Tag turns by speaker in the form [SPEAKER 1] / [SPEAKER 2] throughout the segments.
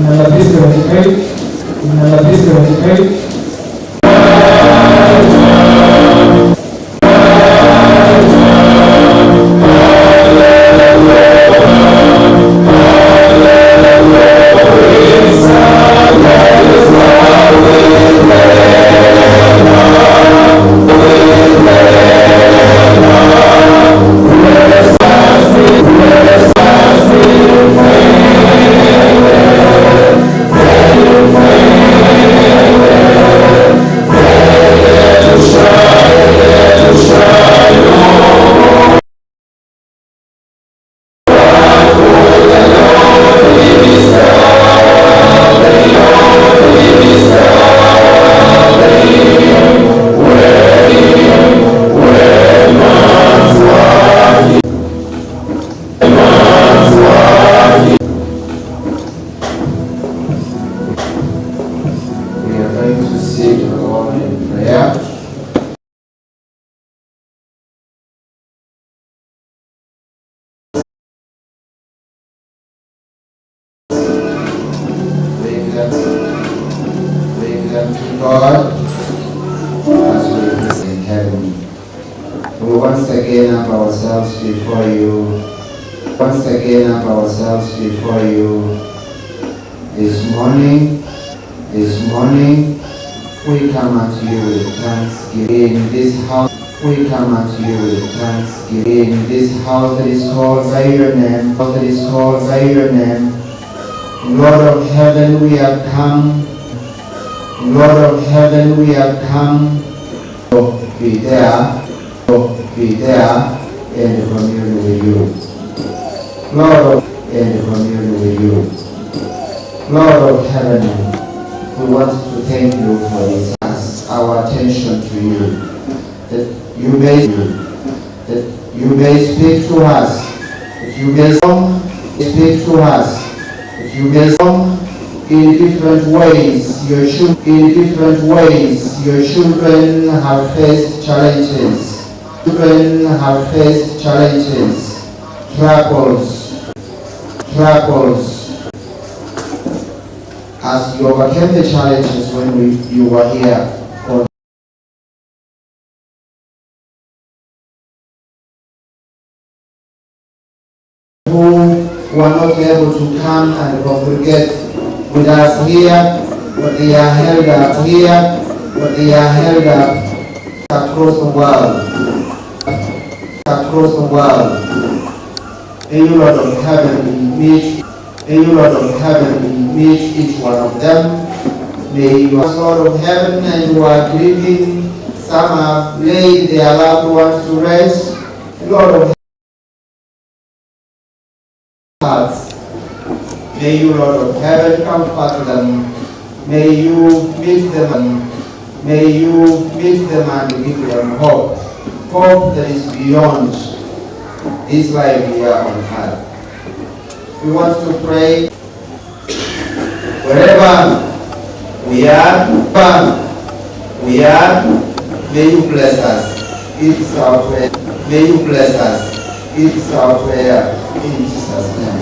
[SPEAKER 1] nella destra di me, nella destra di me.
[SPEAKER 2] God, as we is in heaven. We once again have ourselves before you. Once again have ourselves before you. This morning, we come at you with thanksgiving. In this house, we come at you with thanksgiving. In this house that is called by your name, that is called by your name. Lord of heaven, we have come. Lord of heaven, we have come to be there and commune with you. Lord of and commune with you. Lord of heaven, we want to thank you for this. Our attention to you, that you may speak to us, that you may speak to us, that you may in different ways. Your children have faced challenges. Troubles. As you overcame the challenges when you were here. Who were not able to come and congregate with us here, but they are held up here, across the world. May you, Lord of heaven, meet each one of them. May you, Lord of heaven, and who are grieving, some have laid their loved ones to rest. Lord of hearts, may you, Lord of heaven, comfort them. May you meet them. May you meet them and give them hope. Hope that is beyond this life here on earth. We want to pray wherever we are, may you bless us. It is our prayer. May you bless us. It is our prayer. In Jesus' name.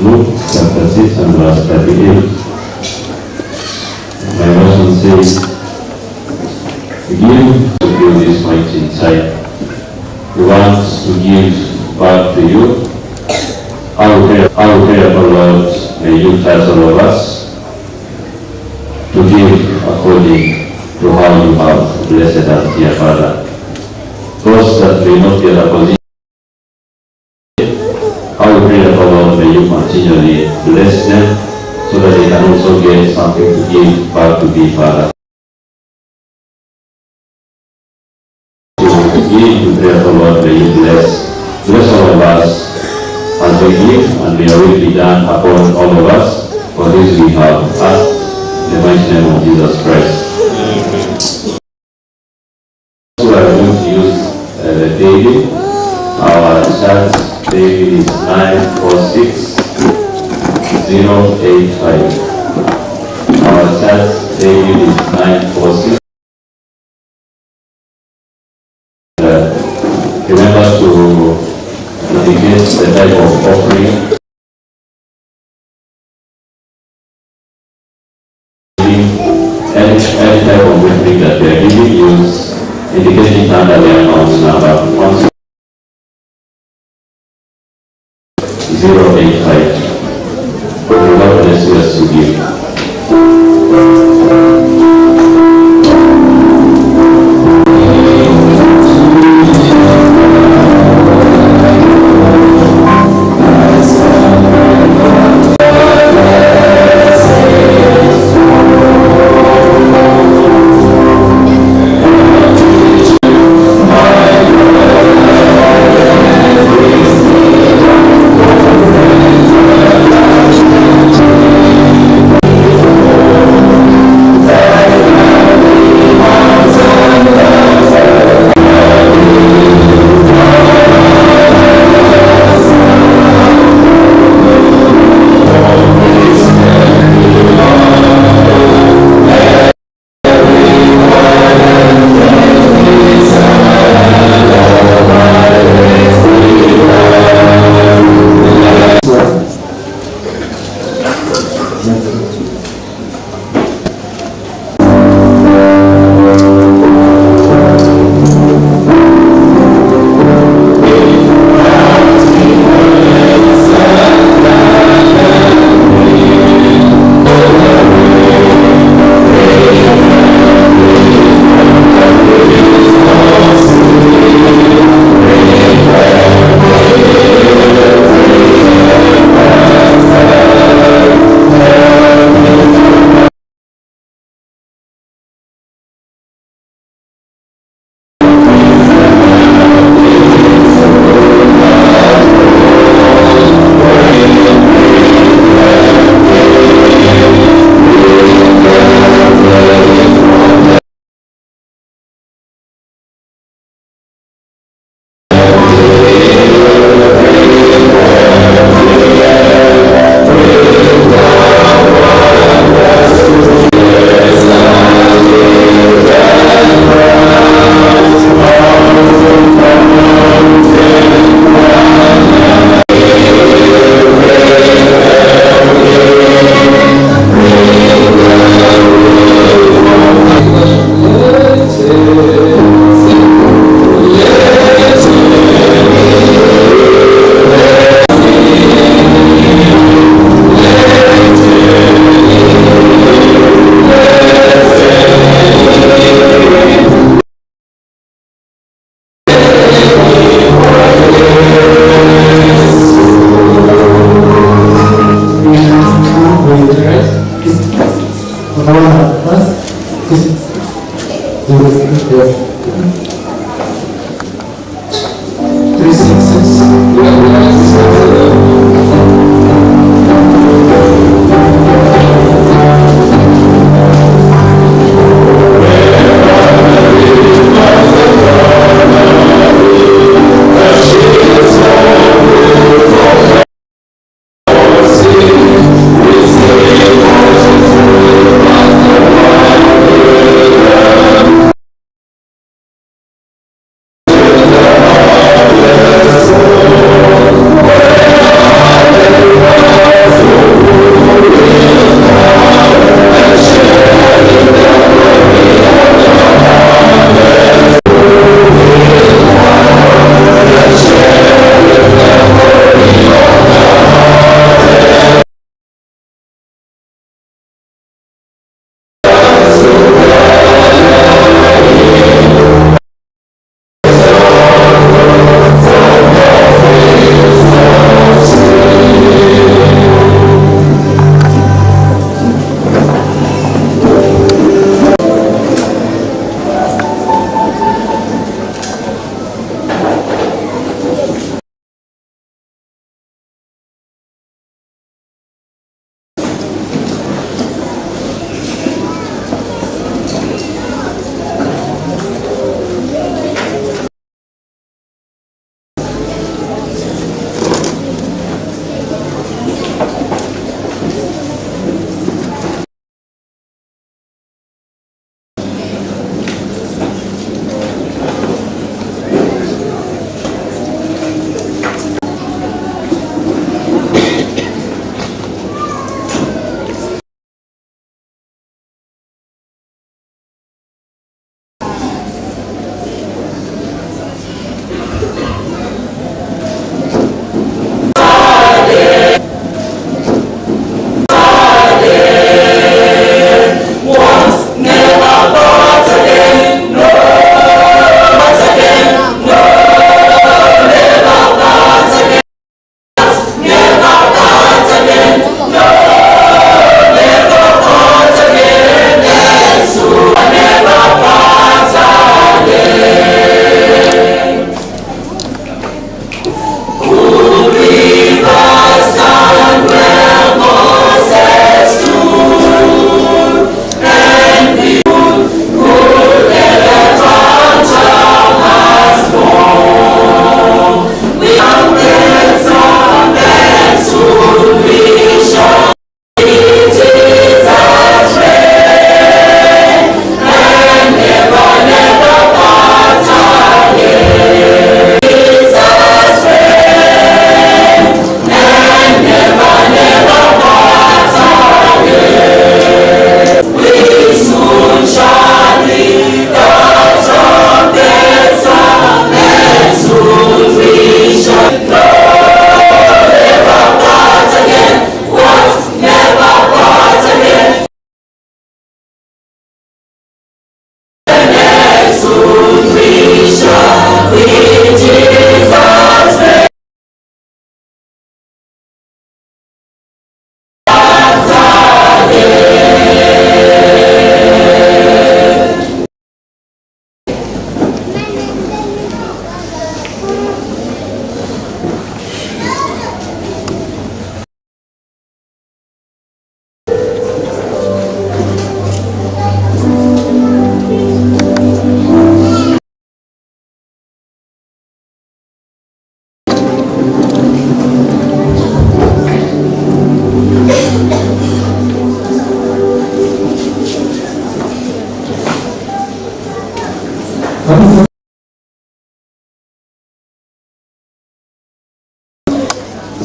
[SPEAKER 3] Luke chapter 6 and verse 38. My version says, "Begin to build this mighty inside. He wants to give back to you. Our prayer, O Lord, may you touch all of us to give according to how you have blessed us, dear Father. Those that may not get a position, our prayer, O Lord, may may you continually bless them so that they can also get something to give back to the Father. To give, to pray for Lord, may you bless all of us as we give, and may your will be done upon all of us. For this we have asked in the mighty name of Jesus Christ. We are going to use David. Our church David is 946-085. Our church David is 946. Remember to indicate the type of offering. Any type of offering that we are giving, use indicating under the account number 085. God bless you as you give.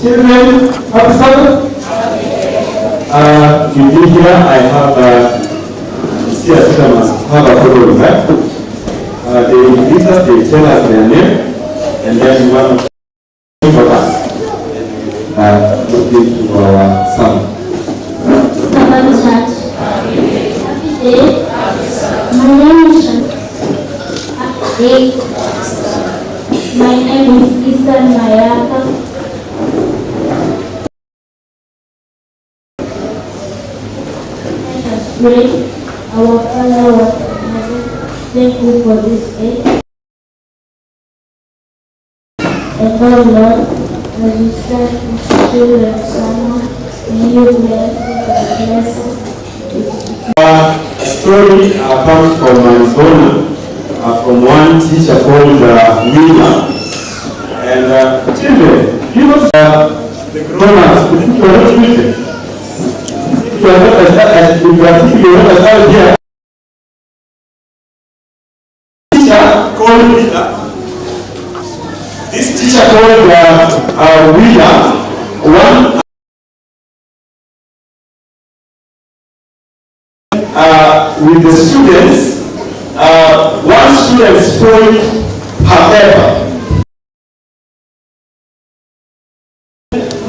[SPEAKER 1] Children, happy Sabbath.
[SPEAKER 4] You did here, I have still have a photo, right? They greet us, they tell us their name, and then we want to for us. Looking to our son.
[SPEAKER 5] Sabbath Church. Happy day. My name is Happy day. My name is Eastern Mayaka. Let us pray. Our Father, what in heaven, thank you for this day. And God, Lord, as you start this children summer, may you bless the blessing.
[SPEAKER 4] A story comes from Arizona, from one teacher called William. And children, he was the grown-ups, you are not wicked. If you are not as you are thinking you are not as here. Teacher called William. This teacher called William, one with the students, one student spoiled her paper.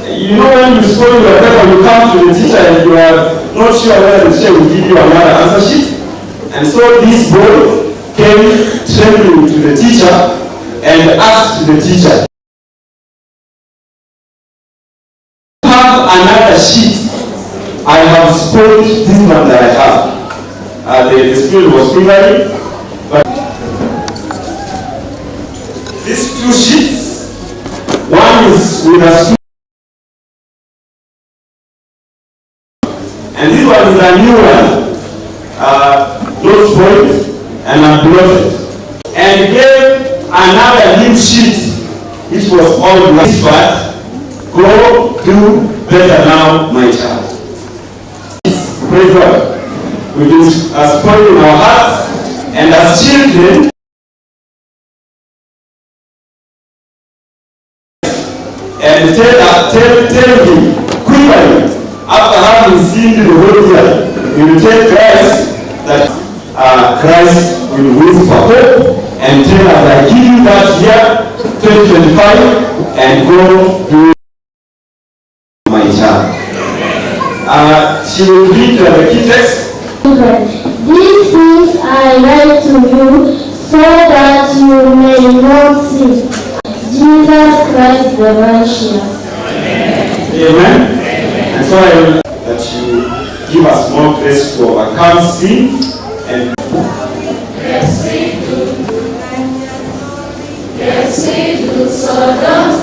[SPEAKER 4] You know, when you spoil your paper, you come to the teacher and you are not sure whether the teacher will give you another answer sheet. And so this boy came trembling to the teacher and asked the teacher, "Have another sheet? I have spoiled this one that I have." The student was fingering, but these two sheets, one is with a student, and this one is a new one, not spoiled and unblotted, and gave another new sheet, which was all black, but go do better now, my child. Praise God. We do spoil in our hearts, and as children, and tell him quickly, after having seen the whole year, you will tell Christ that Christ will whisper hope and tell us, I give you that year 2025 and go do my child. She will read the key text.
[SPEAKER 5] These things I write to you so that you may not sin. Jesus Christ the righteous.
[SPEAKER 4] Amen. And so I will that you give us more grace to overcome sin and
[SPEAKER 5] Yes, we do. Yes, we do. So don't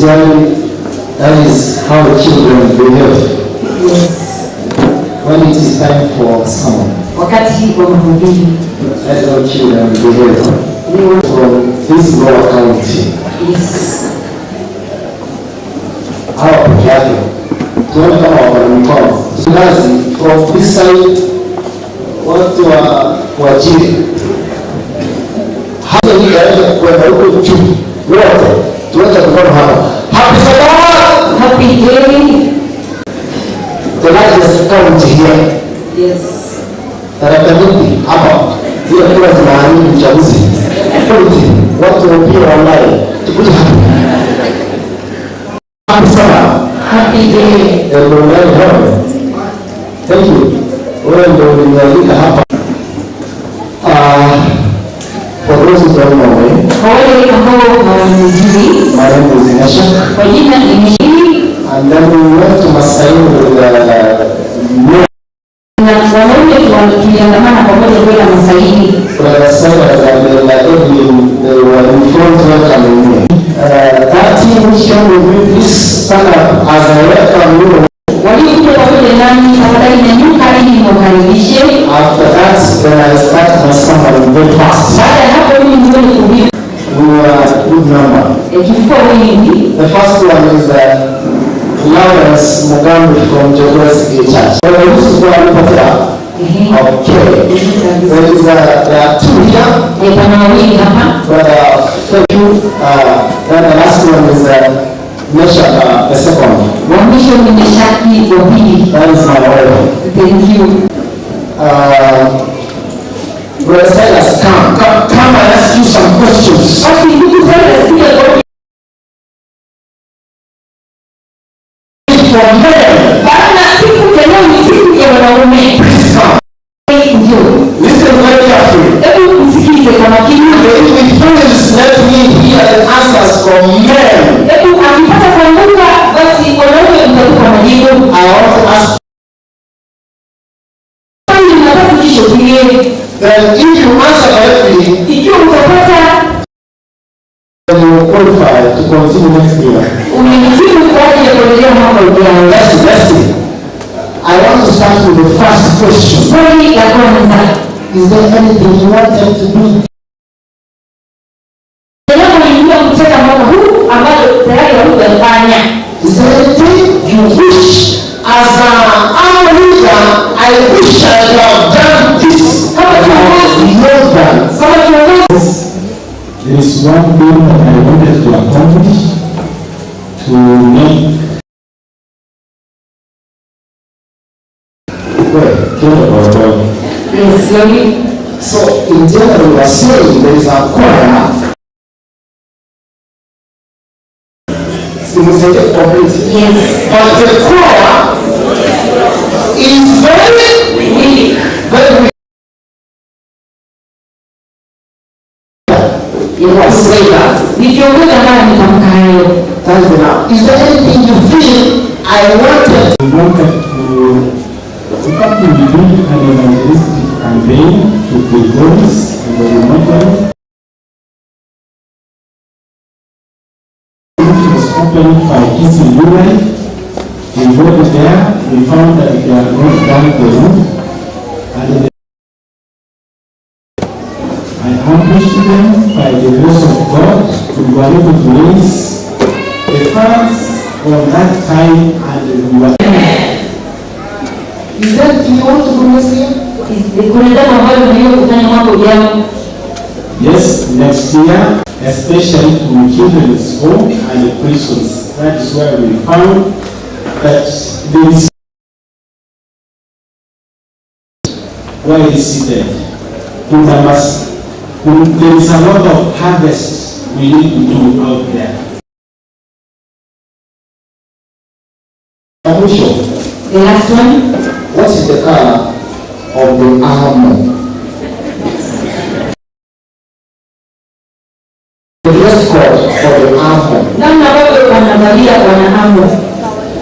[SPEAKER 6] That is how children behave.
[SPEAKER 7] Yes.
[SPEAKER 6] When it is time for someone,
[SPEAKER 7] Wakati wa mahubiri.
[SPEAKER 6] that's how children behave. From this lower county.
[SPEAKER 7] Yes.
[SPEAKER 6] Hawa peke yake. Tuone kama wana mikono. Kazi from this side watu wa chini. Hata hii yaenda kwenda huko juu. Wote tuacha mikono hapa. Happy Sabbath!
[SPEAKER 7] Happy day.
[SPEAKER 6] The largest county here.
[SPEAKER 7] Yes.
[SPEAKER 6] Tarakaniti hapa zile kura zinaamini uchaguzi. Watu pia online. Tukuje hapa. Happy Sabbath.
[SPEAKER 7] Happy day.
[SPEAKER 6] Thank you. Wewe ndio ulinialika hapa. For those who don't know me,
[SPEAKER 7] Kwa wale ambao hawamjui,
[SPEAKER 6] my name is Inesha.
[SPEAKER 7] kwa jina ni Mishiri,
[SPEAKER 6] And then we went to Masaini with
[SPEAKER 7] na wanaume tuliandamana pamoja kwenda Masaini.
[SPEAKER 6] Brother Sellers and they were in front welcoming me. That team shared with me, please stand up as I welcome you.
[SPEAKER 7] Walikuja pamoja nami, tafadhali nyanyuka ili niwakaribishe.
[SPEAKER 6] After that, then I start my sermon very fast.
[SPEAKER 7] Baada ya hapo mimi ndio nikuhubiri.
[SPEAKER 6] We were a good number.
[SPEAKER 7] Tulikuwa wengi.
[SPEAKER 6] The first one is Lawrence Mugambi from Jehovah's Church. When I used to go and put up, okay. There are two here.
[SPEAKER 7] Kuna wawili hapa.
[SPEAKER 6] But thank you. Then the last one is Mesha, the second.
[SPEAKER 7] Wa mwisho ni Meshaki wa pili.
[SPEAKER 6] That is my wife.
[SPEAKER 7] Thank you.
[SPEAKER 6] Brother Silas, come and ask you some questions.
[SPEAKER 7] Basi ndugu zangu sikia kwa
[SPEAKER 6] For men,
[SPEAKER 7] baada siku ya leo ni siku ya wanaume.
[SPEAKER 6] please come.
[SPEAKER 7] Ndio.
[SPEAKER 6] Listen very carefully.
[SPEAKER 7] Hebu msikize kwa makini.
[SPEAKER 6] If friends let me hear the answers from men,
[SPEAKER 7] Hebu akipata kuanguka basi wanaume mtakupa majibu.
[SPEAKER 6] I want to ask,
[SPEAKER 7] Kama mnataka kujishuhudia,
[SPEAKER 6] then if you answer correctly,
[SPEAKER 7] ikiwa utapata
[SPEAKER 6] then you will qualify to continue next year.
[SPEAKER 7] umehitimu kwa ajili ya kuendelea mwaka ujao.
[SPEAKER 6] Let's see. I want to start with the first question.
[SPEAKER 7] Swali la kwanza.
[SPEAKER 6] Is there anything you wanted to do?
[SPEAKER 7] Jambo lingine kutoka mwaka huu ambalo tayari hujafanya.
[SPEAKER 6] Is there anything you wish as our leader? I wish I could have done this.
[SPEAKER 7] Kama kiongozi,
[SPEAKER 6] Kama kiongozi.
[SPEAKER 1] There is one thing that I wanted to accomplish to make
[SPEAKER 7] yes, slowly.
[SPEAKER 6] So in general, we are saying there is a choir.
[SPEAKER 7] Yes.
[SPEAKER 6] But the choir is very
[SPEAKER 7] Weak.
[SPEAKER 6] weak. You must say that.
[SPEAKER 7] Ni kiongozi ambaye ametamka hayo.
[SPEAKER 6] That is enough. Is there anything you feel I wanted?
[SPEAKER 1] we wanted to come to begin an evangelistic campaign to the boys and the remote. It was opened by Kissing July. We went there, we found that they had not done the roof, and I ambushed them by the grace of God. We were able to raise the funds from that time, and we were
[SPEAKER 6] Is there anything you want to do next year?
[SPEAKER 7] Kuna jambo ambalo ndio kufanya mwaka ujao.
[SPEAKER 1] yes, next year especially to children's home and the prisons. That is where we found that there is where is seated in Damascus. There is a lot of harvest we need to do out there.
[SPEAKER 6] The last one. What is the color of the armor? The dress code for the armor.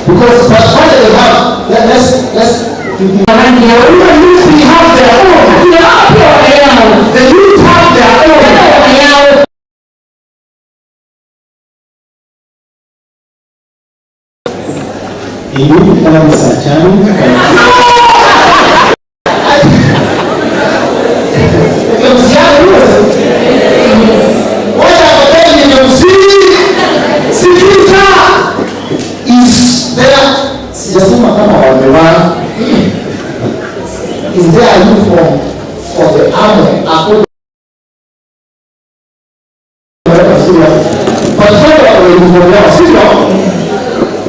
[SPEAKER 6] Because that's why they have. Let's. We have their own. The youth have their own.
[SPEAKER 1] Ini kalau bisa cari
[SPEAKER 6] is there a uniform for the army? But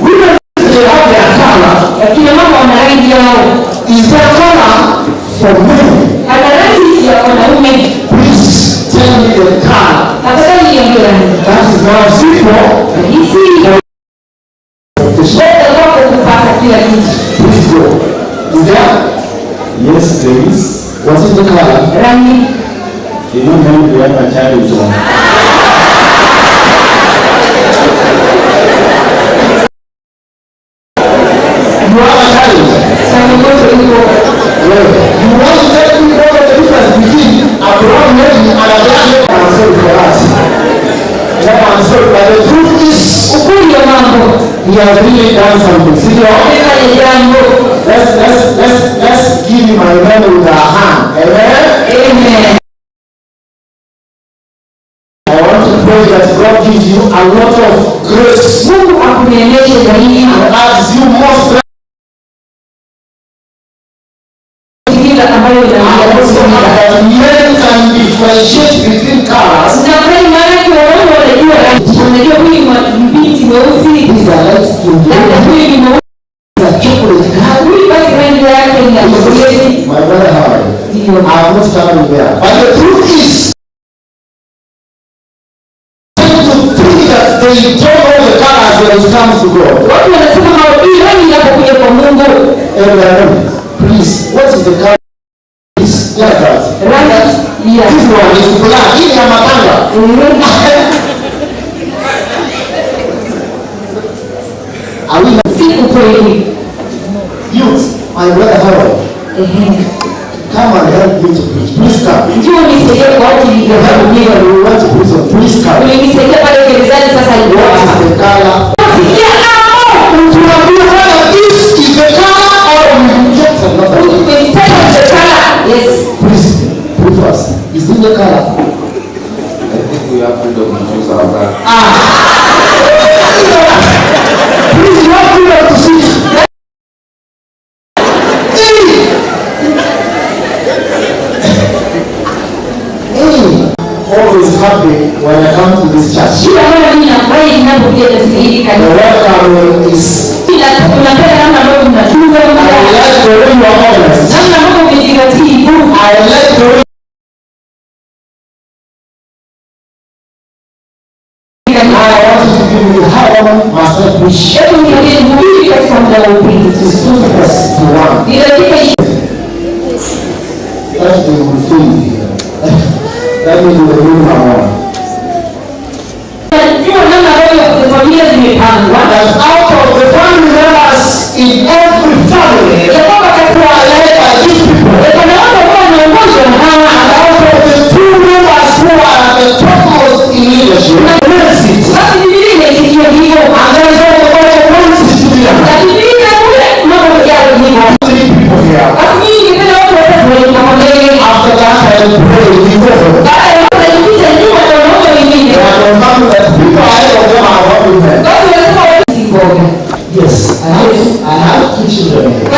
[SPEAKER 6] women, they have their color. Is there color for men? Please tell me the color. That is now simple. Please go. Is there?
[SPEAKER 1] Yes, there is.
[SPEAKER 6] What is the color?
[SPEAKER 1] You know when we have a child.
[SPEAKER 6] You have a child. You want to tell me what the difference between a brown lady and a black lady? I'm sorry for us. I'm sorry, but the truth is, he has really done something. See, let's give him a man with our hand. Amen? Amen. I want to pray that God gives you a lot of grace. And as you must that men can differentiate between colors. My brother, how are you? I have not started there. But the truth is, to think that they don't know the colors when it comes to God. Please, what is the color? Please, like that. This one is black. This is a matanga. Are we youth, my brother Harold? Come and help me to preach. Please come. We want to preach. Please come. What is the color? This is the color or we get another? Yes. Please, prove us. Is this the color?
[SPEAKER 2] I think we have freedom to choose our color.
[SPEAKER 6] Please, you have freedom to see. Always happy when I come to this church. The welcome is I like the way you are honest. I like the way I want to give you how must I preach. It is 2 verse to 1. That's the good thing here. That means the room I that out of the family members in every family who are led by these people, and out of the 2 members who are the topmost in leadership, and there is all the consequences to be done. 3 people here. After that I pray we go. Yes, I have 2 children here.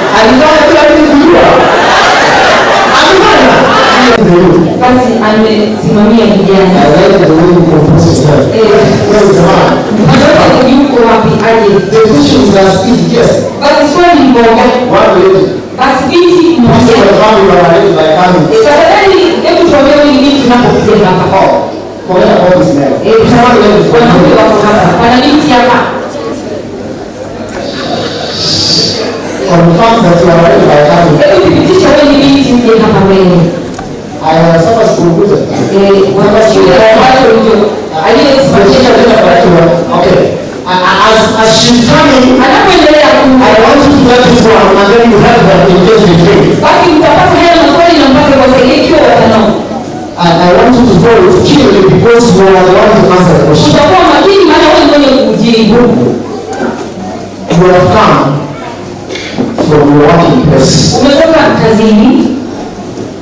[SPEAKER 6] I don't know what you are.
[SPEAKER 7] basi amesimamia vijana. Yuko wapi aje? Basi swali ni moja. Basi binti mmoja. Tafadhali hebu tuambie ni nini tunapokuja hapa. Wanaume wako hapa. Wana binti hapa.
[SPEAKER 6] Confirm that you are ready by coming.
[SPEAKER 7] Hebu thibitisha wewe ni binti mje hapa mbele.
[SPEAKER 6] Sasa sikukuza. Okay. As she's coming, I want you to let this one and then you help her in case you fail. And I want you to vote keenly because you are the one to answer the question. You have come from your working place.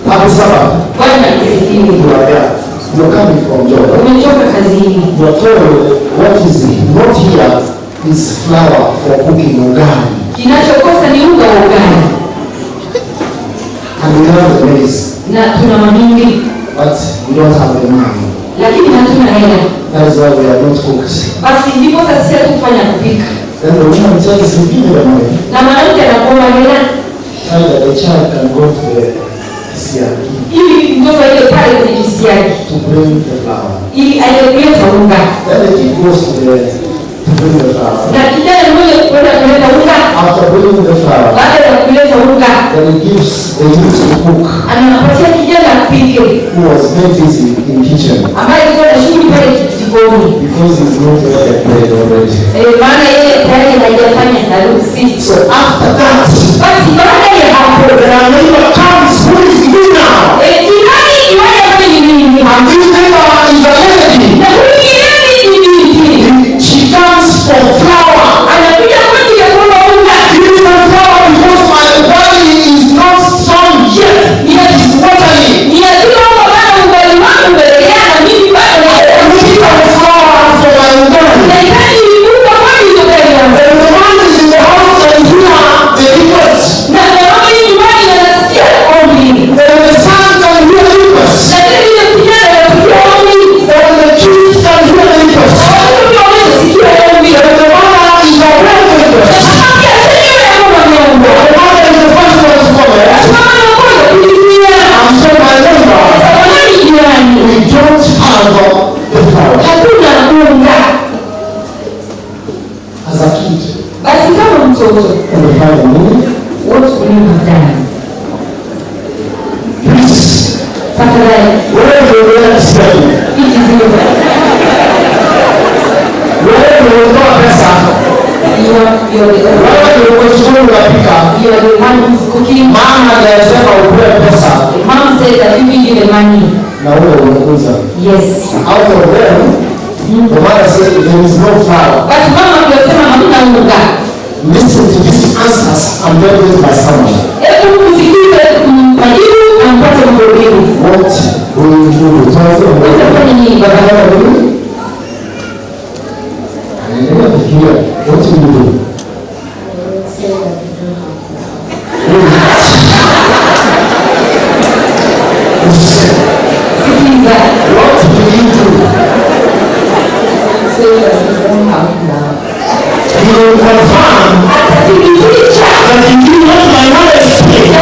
[SPEAKER 6] Happy Sabbath. You are there. You're coming from job. You're told what is not here is flour for cooking ugali. And we have the maize. But we don't have the money. That is why we are not cooked. Then the woman tells him, give me the money. Tell that the child can go to the CRP to bring the flour. Then the kid goes to bring the flour. After bringing the flour, then he gives the youth to cook who was very busy in the kitchen because he's not yet paid already. So after that, the neighbor comes, who is me now? And this neighbor is a lady. She comes for flour. Give me the flour because my body is not strong yet. Yet it's watery. I'm looking for the flour for my body. And the man is in the house and here the request. And the son can hear the request. And the kids can hear the request. And the mother is a real request. The mother is the first one to come. And so my neighbor, we don't have the flour. As a kid, and the father knew, please, where you will stay, where you will go pesa, where you will show your pika, mama anasema upewe pesa, na wewe unakuza.
[SPEAKER 7] Yes.
[SPEAKER 6] Out of them, the mother said there is no flour. Listen to these answers and then with my someone. What will you do? I never hear. What will you do? What will you do? You will confirm that you do what my mother said.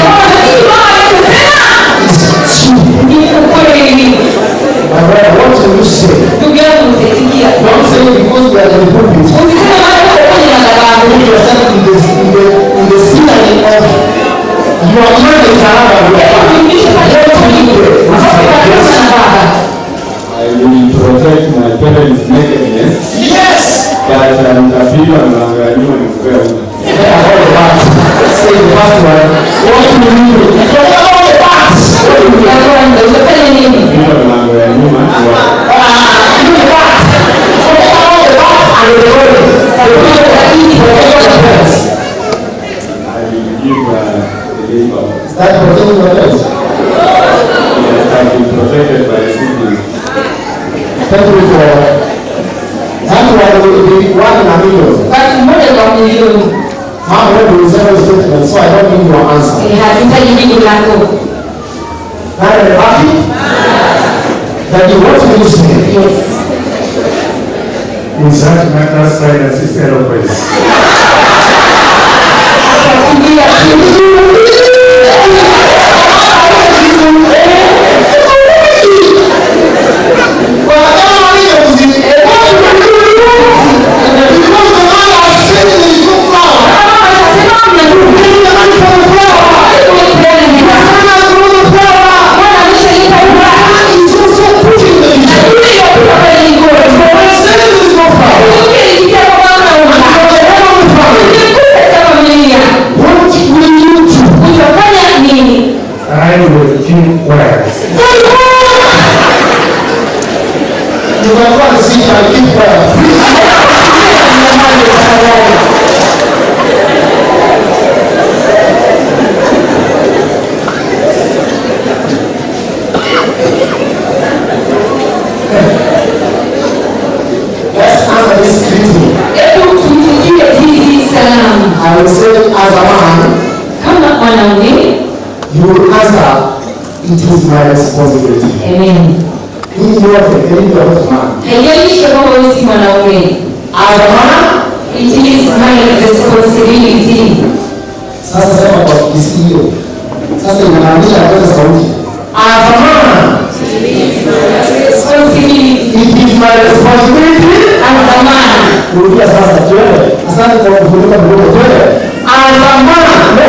[SPEAKER 6] My brother, what will you say? Don't say it because we are in the pulpit. Put yourself in the scenery of your mind is another way.
[SPEAKER 1] I will protect my parents' nakedness.
[SPEAKER 6] Yes!
[SPEAKER 1] But nitapigwa na angaliwa ni kupea una.
[SPEAKER 6] Say the first one. What will you do? Forget about the past.
[SPEAKER 1] Nitapigwa na angaliwa
[SPEAKER 6] Do the past. Forget about the past and the world.
[SPEAKER 1] I will give the labor.
[SPEAKER 6] Is that protecting your parents?
[SPEAKER 1] Yes, I will be protected by the siblings.
[SPEAKER 6] Thank you for that one in a million. Mom, when you say statement, so I don't need your answer. Nani amebaki? Daddy, what will you say?
[SPEAKER 7] Yes.
[SPEAKER 1] In such matters, silence is eloquence. I will keep quiet.
[SPEAKER 6] You can go and see and keep quiet. Let's answer this greeting. I will say as a man,
[SPEAKER 7] Kama mwanaume,
[SPEAKER 6] you will answer, it is my responsibility.
[SPEAKER 7] amen.
[SPEAKER 6] Hii yote elimu ya man.
[SPEAKER 7] Haijalishi kama wewe si mwanaume.
[SPEAKER 6] As a man,
[SPEAKER 7] It is my responsibility.
[SPEAKER 6] sasa sema kwa kisikio. Sasa inamaanisha kwa sauti. As a man,
[SPEAKER 7] Responsibility
[SPEAKER 6] it is my responsibility.
[SPEAKER 7] as a man.
[SPEAKER 6] Rudia sasa tuende. Asante kwa kufunika mdomo tuende. As a man, no.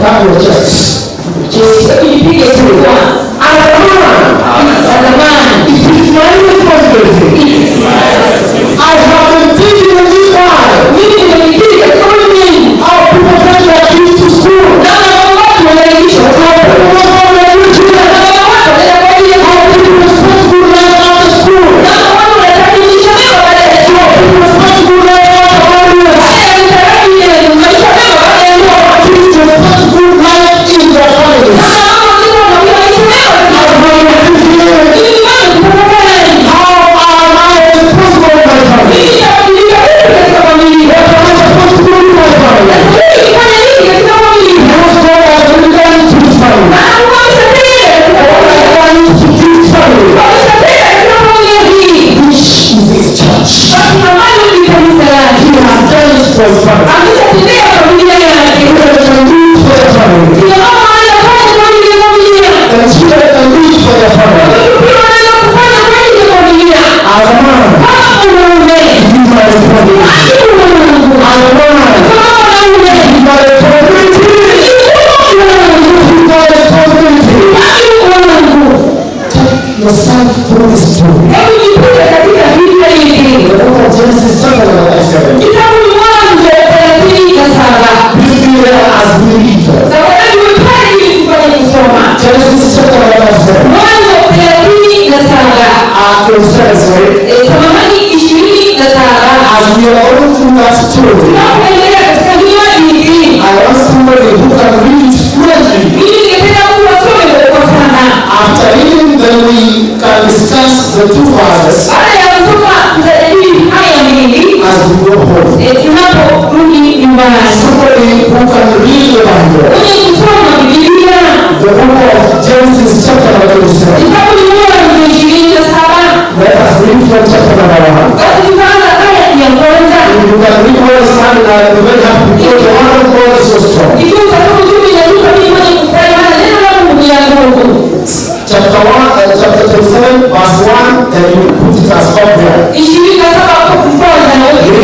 [SPEAKER 6] Tap your chest.
[SPEAKER 7] Ujipige kifua.
[SPEAKER 6] As a man,
[SPEAKER 7] As a man.
[SPEAKER 6] it is my responsibility. I have been teaching in this one.
[SPEAKER 7] Mimi nimepiga kama mimi.
[SPEAKER 6] How people take their kids to school.
[SPEAKER 7] Na watu wanaisha
[SPEAKER 6] How people go home and read children. How people respect good life after school. How people respect good life after marriage. Please respect good life in their families. How am I responsible in my family? What am I supposed to do in my family? Most God has been done to his family. What am I to his family? Which is his church. He has done it for his family. Children can do it for their family. And children can do it for their family. As a man, it is my responsibility. As a man, it is my responsibility. It is my responsibility. Take yourself through this story. The book of Genesis chapter number 37. This period has been written. Genesis chapter number 37. Sorry. As we are going through that story, I want somebody who can read it fluently. After reading, then we can discuss the two verses as we go home. Somebody who can read the Bible. The book of Genesis chapter number 27. Let us read from chapter number 1. If you can read what is happening, I will be very happy because the word of God is so strong. Chapter 27, verse 1, and you put it as up there. Read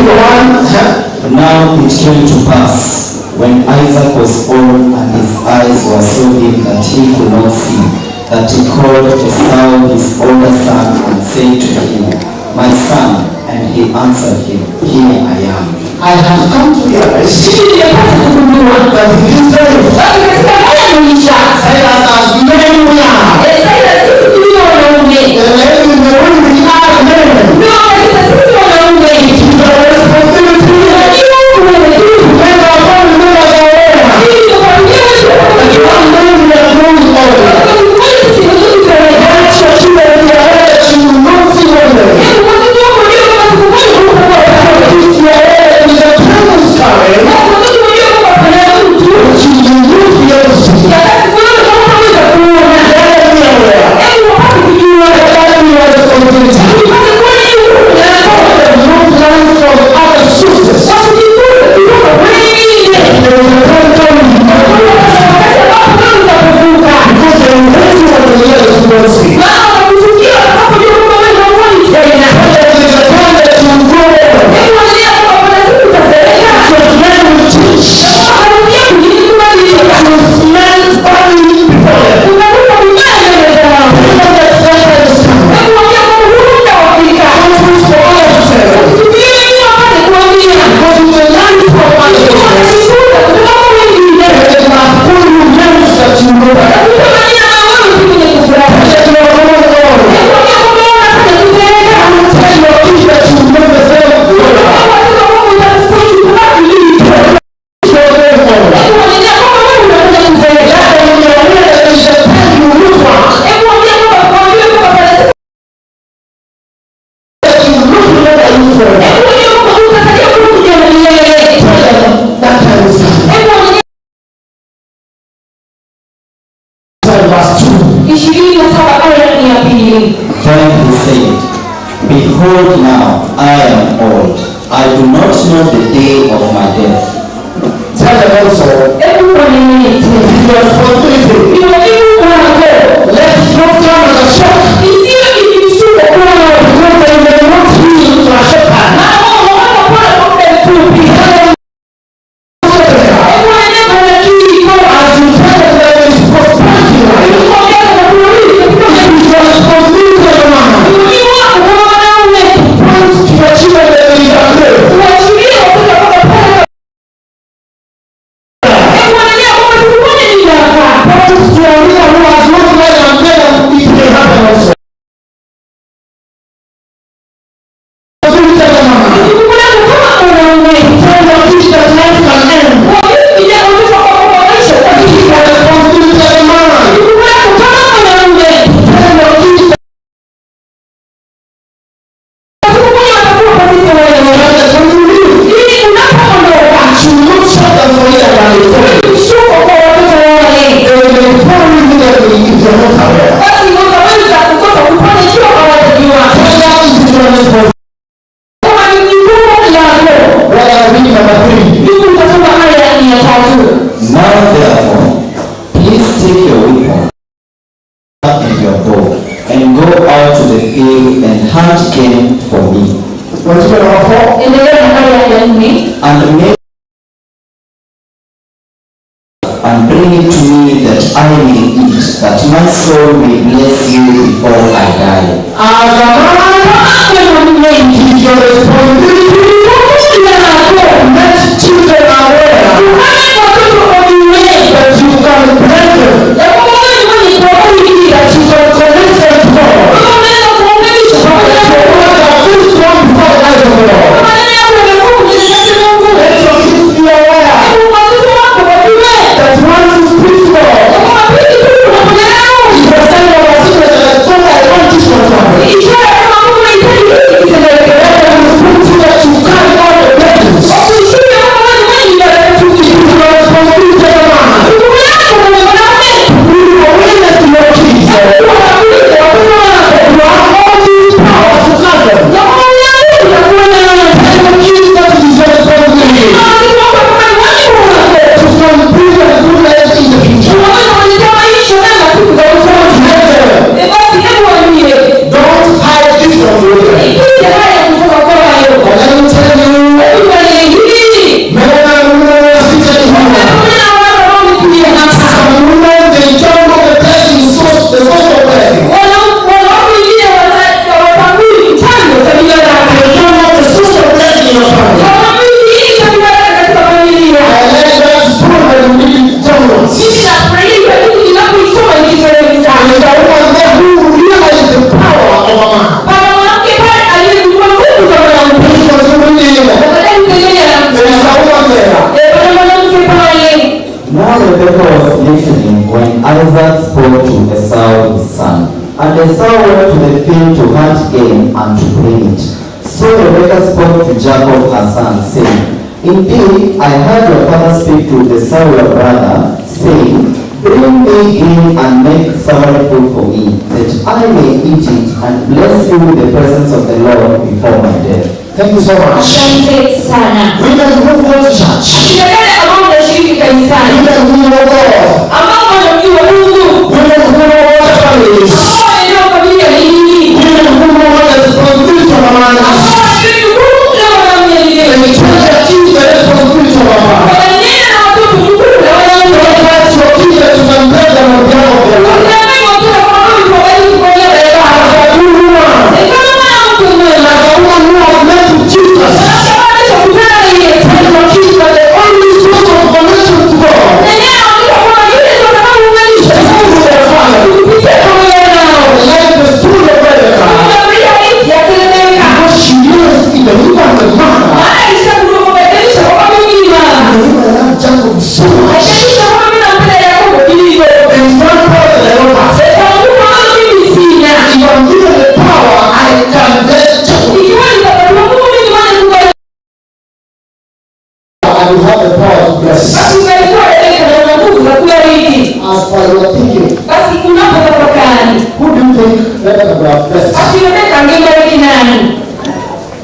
[SPEAKER 6] 1.
[SPEAKER 2] Now it came to pass, when Isaac was old and his eyes were so dim that he could not see, that he called Esau his older son and said to him, My son. And he answered him, Here I am.
[SPEAKER 6] I have come to realize that in this day, say that as men we are, the men in the room we are men. It is our responsibility when our family members are aware that one day we are growing old. Let your children be aware that you will not see one day. If you are aware that is a promise coming, which you will be
[SPEAKER 8] Then he said, Behold now, I am old. I do not know the day of my death.
[SPEAKER 6] Tell them also, everyone in your responsibility. You know, even when I go, let it not come as a shock. It's even if you see the crowd, because they may not heal to a shepherd. Now, what the part of them to be held. Everyone never let you go as you tell them that it's prosperity. You forget the police, because it is your responsibility as a man. You want to go around and point to your children that they are good. What you need to do about the parents.
[SPEAKER 8] Now therefore, please take your weapon and your bow, and go out to the field and hunt game for me. And bring it to me that I may eat, that my soul may bless you before I die.
[SPEAKER 6] As a man, it is your responsibility to let children aware that you can bless them. That you can connect them to God.
[SPEAKER 8] Isaac spoke to Esau his son, and Esau went to the field to hunt game and to bring it. So Rebekah spoke to Jacob her son, saying, Indeed, I heard your father speak to Esau your brother, saying, Bring me game and make savory food for me, that I may eat it and bless you in the presence of the Lord before my death.
[SPEAKER 6] Thank you so much. Women who go to church. Women who know God. Women who know what families. Women who know what the responsibility of a man is. And you tell your kids the responsibility of a man. Don't let your kids that you can bless them on behalf of their life. Jesus. Tell your kids that the only source of connection to God you're thinking,
[SPEAKER 7] basi unapotafakari,
[SPEAKER 6] who do you think that are best?
[SPEAKER 7] basi unataka angebariki nani?